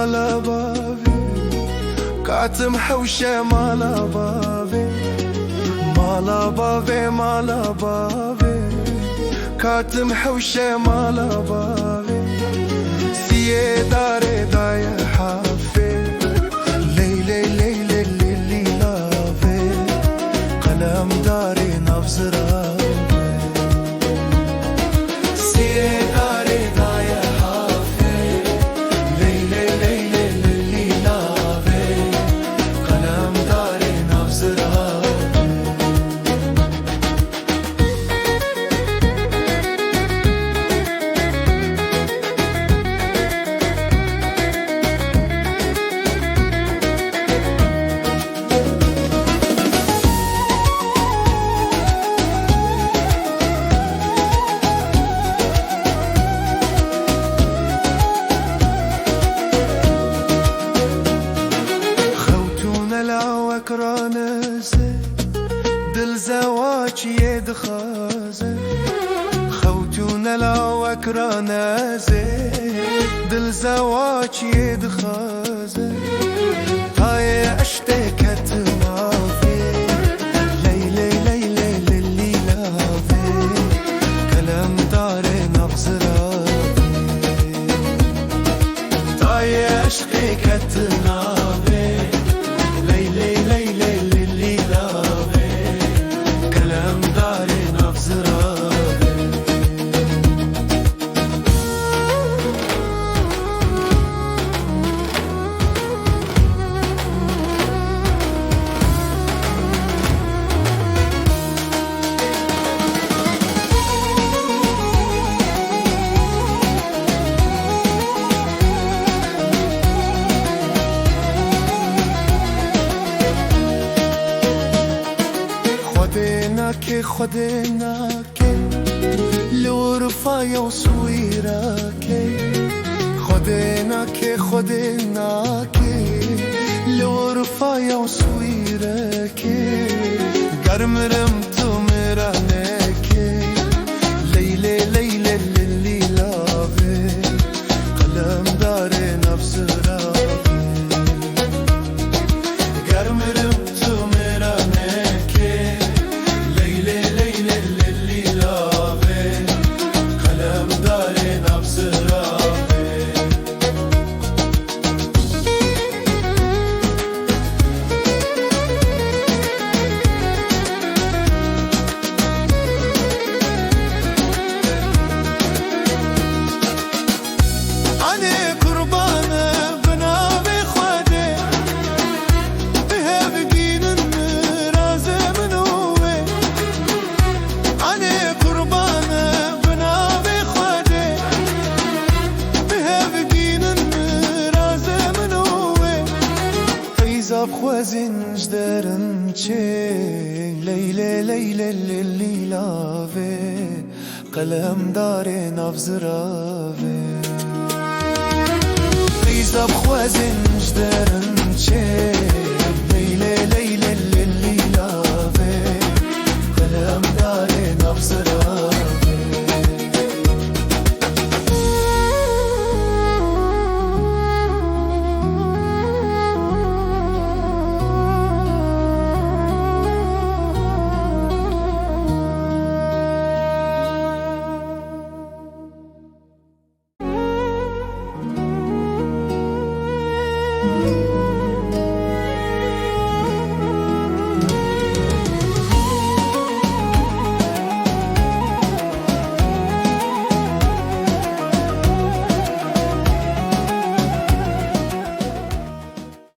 مالا بابي كاتم حوشة مالا بابي مالا بابي مالا بابي كاتم حوشة مالا بابي سيه داري دايا حافي ليلي ليلي ليلي لافي قلم داري نفس رافي سيه داري دايا حافي ليلي ليلي ليلي لافي قلم داري نفس رافي رانسه دل زواج يد خازه خوتون لاوك رانسه دل زواج يد خازه هاي اشتكت مافي ليلي ليلي للي لافي كلام دار نبز رافي هاي اشتكت مافي ليلي ليلي للي لافي كلام داري نفس رافي خدناك لو رفايا وصويرك خدناك لو رفايا وصويرك قرمرم تمرانك ليلي ليلي للي لافي قلم داري نفس رافي قرمرم تمرانك ليلي ليلي للي لافي قلم داري نفس رافي أنا قربانة بنابي خودي بها بقين الرازة من هوي أنا قربانة بنابي خودي بها بقين الرازة من هوي فيزا بخوازن جدارن چه ليلي ليلي للي لافي قلم داري نفس رافي فيزا بخوازن جدارن چه ليلي ليلي للي لافي قلم داري نفس